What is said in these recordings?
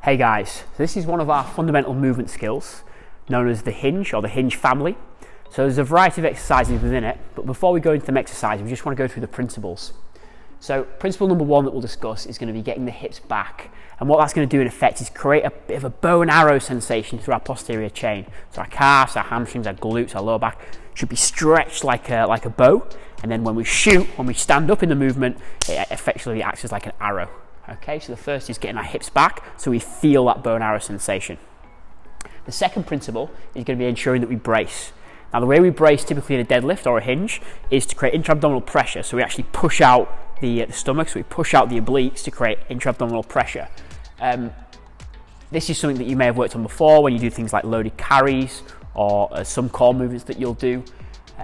Hey guys, so this is one of our fundamental movement skills known as the hinge or the hinge family. So there's a variety of exercises within it, but before we go into them exercises, we just want to go through the principles. So principle number one that we'll discuss is going to be getting the hips back. And what that's going to do in effect is create a bit of a bow and arrow sensation through our posterior chain. So our calves, our hamstrings, our glutes, our lower back should be stretched like a bow. And then when we shoot, when we stand up in the movement, it effectively acts as like an arrow. Okay, so the first is getting our hips back so we feel that bow and arrow sensation. The second principle is going to be ensuring that we brace. Now the way we brace typically in a deadlift or a hinge is to create intra-abdominal pressure. So we actually push out the stomach, so we push out the obliques to create intra-abdominal pressure. This is something that you may have worked on before when you do things like loaded carries or some core movements that you'll do,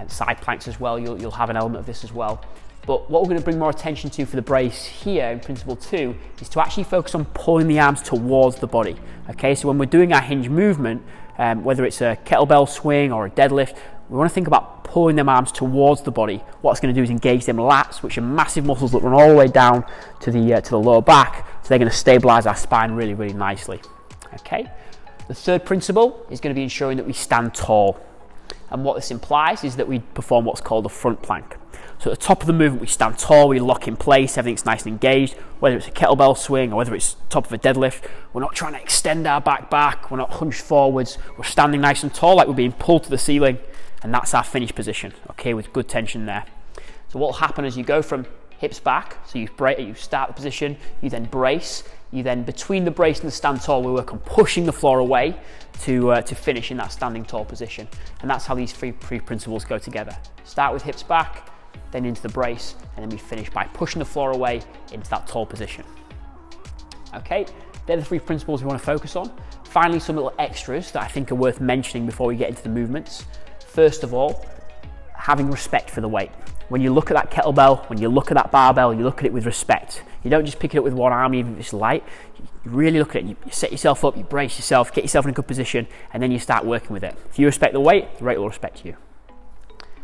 side planks as well, you'll have an element of this as well. But what we're going to bring more attention to for the brace here in principle 2 is to actually focus on pulling the arms towards the body. Okay, so when we're doing our hinge movement, whether it's a kettlebell swing or a deadlift, we want to think about pulling them arms towards the body. What it's going to do is engage them lats, which are massive muscles that run all the way down to the lower back, so they're going to stabilize our spine really, really nicely. Okay. The third principle is going to be ensuring that we stand tall. And what this implies is that we perform what's called a front plank. So at the top of the movement, we stand tall, we lock in place, everything's nice and engaged. Whether it's a kettlebell swing or whether it's top of a deadlift, we're not trying to extend our back, we're not hunched forwards, we're standing nice and tall like we're being pulled to the ceiling, and that's our finish position, okay, with good tension there. So what will happen is you go from hips back, so you start the position, you then brace, you then between the brace and the stand tall, we work on pushing the floor away to finish in that standing tall position. And that's how these three principles go together. Start with hips back, then into the brace, and then we finish by pushing the floor away into that tall position. Okay, they're the three principles we want to focus on. Finally, some little extras that I think are worth mentioning before we get into the movements. First of all, having respect for the weight. When you look at that kettlebell, when you look at that barbell, you look at it with respect. You don't just pick it up with one arm, even if it's light. You really look at it, you set yourself up, you brace yourself, get yourself in a good position, and then you start working with it. If you respect the weight will respect you.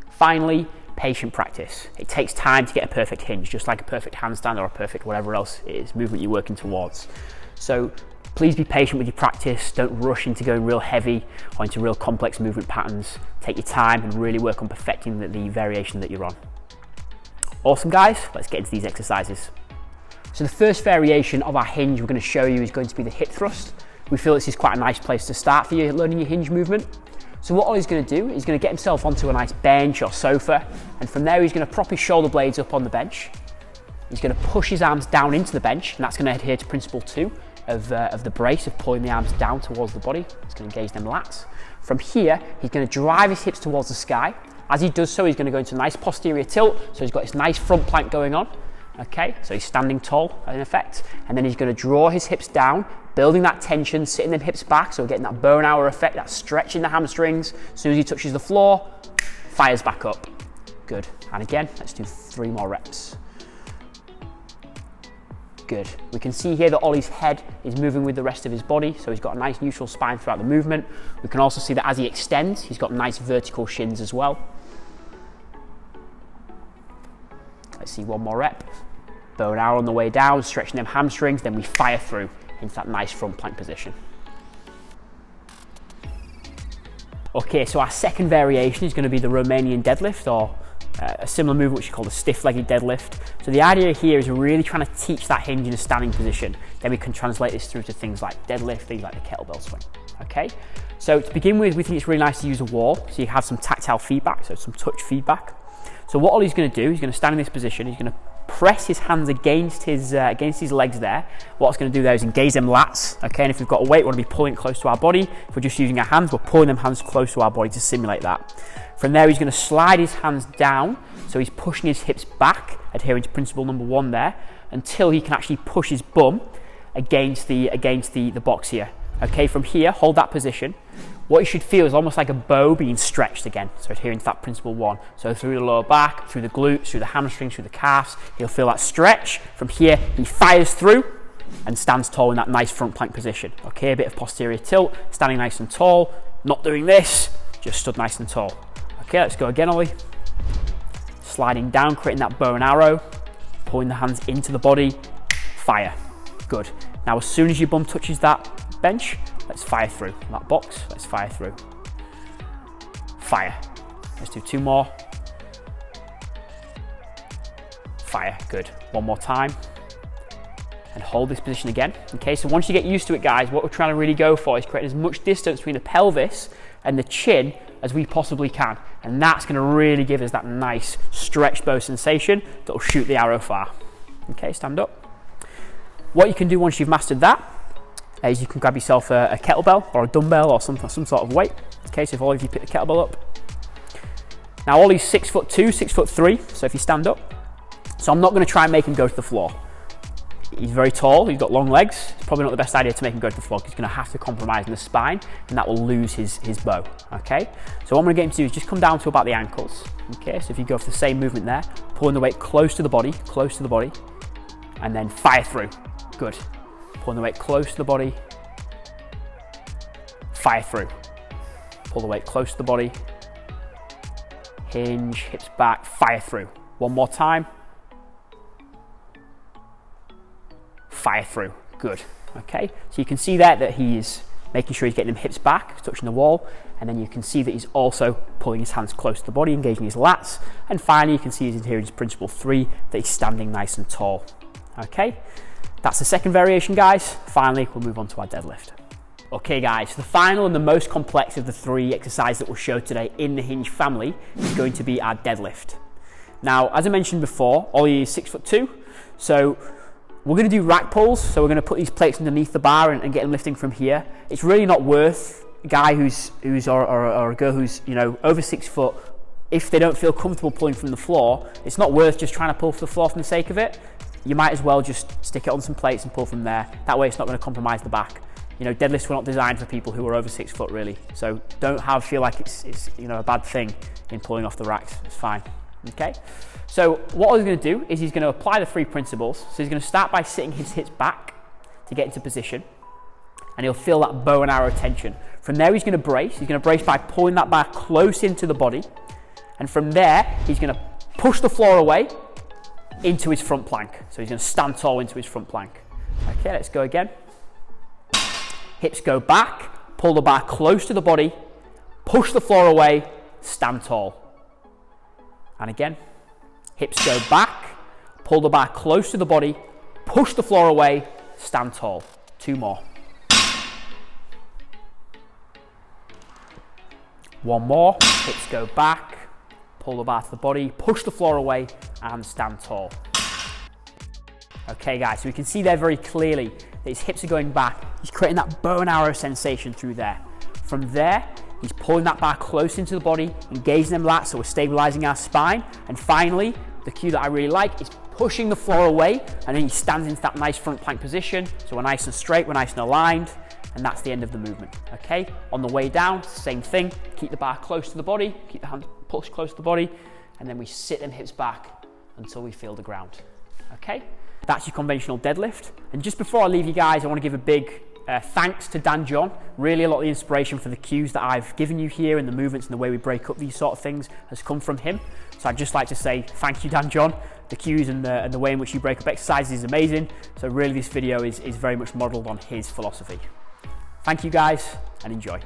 Finally, patient practice. It takes time to get a perfect hinge, just like a perfect handstand or a perfect whatever else it is, movement you're working towards. So please be patient with your practice. Don't rush into going real heavy or into real complex movement patterns. Take your time and really work on perfecting the variation that you're on. Awesome guys, let's get into these exercises. So the first variation of our hinge we're going to show you is going to be the hip thrust. We feel this is quite a nice place to start for you learning your hinge movement. So what Ollie's going to do is going to get himself onto a nice bench or sofa, and from there he's going to prop his shoulder blades up on the bench. He's going to push his arms down into the bench, and that's going to adhere to principle 2 of the brace, of pulling the arms down towards the body. It's going to engage them lats. From here, he's going to drive his hips towards the sky. As he does so, he's going to go into a nice posterior tilt, so he's got this nice front plank going on. Okay, so he's standing tall in effect, and then he's going to draw his hips down, building that tension, sitting them hips back, so we're getting that bow and arrow effect, that stretch in the hamstrings. As soon as he touches the floor, fires back up. Good. And again, let's do 3 more reps. Good. We can see here that Ollie's head is moving with the rest of his body, so he's got a nice neutral spine throughout the movement. We can also see that as he extends, he's got nice vertical shins as well. Let's see 1 more rep. Bow and arrow on the way down, stretching them hamstrings, then we fire through into that nice front plank position. Okay, so our second variation is going to be the Romanian deadlift, or a similar movement which is called a stiff-legged deadlift. So the idea here is we're really trying to teach that hinge in a standing position. Then we can translate this through to things like deadlift, things like the kettlebell swing. Okay, so to begin with, we think it's really nice to use a wall, so you have some tactile feedback, so some touch feedback. So what Ollie's going to do, he's going to stand in this position, he's going to press his hands against his legs there. What it's going to do there is engage them lats, okay, and if we've got a weight, we want to be pulling it close to our body. If we're just using our hands, we're pulling them hands close to our body to simulate that. From there, he's going to slide his hands down, so he's pushing his hips back, adhering to principle number 1 there, until he can actually push his bum against the box here. Okay, from here, hold that position. What you should feel is almost like a bow being stretched again. So adhering to that principle 1. So through the lower back, through the glutes, through the hamstrings, through the calves, he'll feel that stretch. From here, he fires through and stands tall in that nice front plank position. Okay, a bit of posterior tilt, standing nice and tall. Not doing this, just stood nice and tall. Okay, let's go again, Ollie. Sliding down, creating that bow and arrow, pulling the hands into the body, fire. Good. Now, as soon as your bum touches that bench, let's fire through. That box, let's fire through. Fire. Let's do 2 more. Fire, good. 1 more time. And hold this position again. Okay, so once you get used to it, guys, what we're trying to really go for is create as much distance between the pelvis and the chin as we possibly can. And that's gonna really give us that nice stretch bow sensation that'll shoot the arrow far. Okay, stand up. What you can do once you've mastered that is you can grab yourself a kettlebell or a dumbbell or some sort of weight. Okay, so if all of you pick the kettlebell up. Now, Ollie's 6'2", 6'3", so if you stand up. So I'm not gonna try and make him go to the floor. He's very tall, he's got long legs. It's probably not the best idea to make him go to the floor because he's gonna have to compromise in the spine and that will lose his bow, okay? So what I'm gonna get him to do is just come down to about the ankles, okay? So if you go for the same movement there, pulling the weight close to the body, and then fire through, good. Pulling the weight close to the body, fire through. Pull the weight close to the body, hinge, hips back, fire through. 1 more time. Fire through, good, okay? So you can see there that he's making sure he's getting them hips back, touching the wall, and then you can see that he's also pulling his hands close to the body, engaging his lats, and finally you can see his adherence principle 3, that he's standing nice and tall, okay? That's the second variation, guys. Finally, we'll move on to our deadlift. Okay guys, the final and the most complex of the 3 exercises that we'll show today in the Hinge family is going to be our deadlift. Now, as I mentioned before, Ollie is 6'2", so we're going to do rack pulls, so we're going to put these plates underneath the bar and get them lifting from here. It's really not worth a guy or a girl who's, you know, over 6 foot, if they don't feel comfortable pulling from the floor, it's not worth just trying to pull from the floor for the sake of it. You might as well just stick it on some plates and pull from there. That way it's not going to compromise the back. You know, deadlifts were not designed for people who are over 6 foot really. So don't feel like it's you know, a bad thing in pulling off the racks. It's fine. Okay, so what he's going to do is he's going to apply the 3 principles. So he's going to start by sitting his hips back to get into position, and he'll feel that bow and arrow tension. From there he's going to brace. He's going to brace by pulling that bar close into the body, and from there he's going to push the floor away into his front plank. So he's going to stand tall into his front plank. Okay, let's go again. Hips go back, pull the bar close to the body, push the floor away, stand tall. And again, hips go back, pull the bar close to the body, push the floor away, stand tall. 2 more. 1 more, hips go back, pull the bar to the body, push the floor away, and stand tall. Okay guys, so we can see there very clearly that his hips are going back. He's creating that bow and arrow sensation through there. From there, he's pulling that bar close into the body, engaging them lats, so we're stabilizing our spine. And finally, the cue that I really like is pushing the floor away, and then he stands into that nice front plank position. So we're nice and straight, we're nice and aligned, and that's the end of the movement, okay? On the way down, same thing. Keep the bar close to the body, keep the hand pushed close to the body, and then we sit them hips back until we feel the ground, okay? That's your conventional deadlift. And just before I leave you guys, I want to give a big thanks to Dan John. Really a lot of the inspiration for the cues that I've given you here and the movements and the way we break up these sort of things has come from him. So I'd just like to say thank you, Dan John. The cues and the way in which you break up exercises is amazing. So really this video is very much modeled on his philosophy. Thank you guys and enjoy.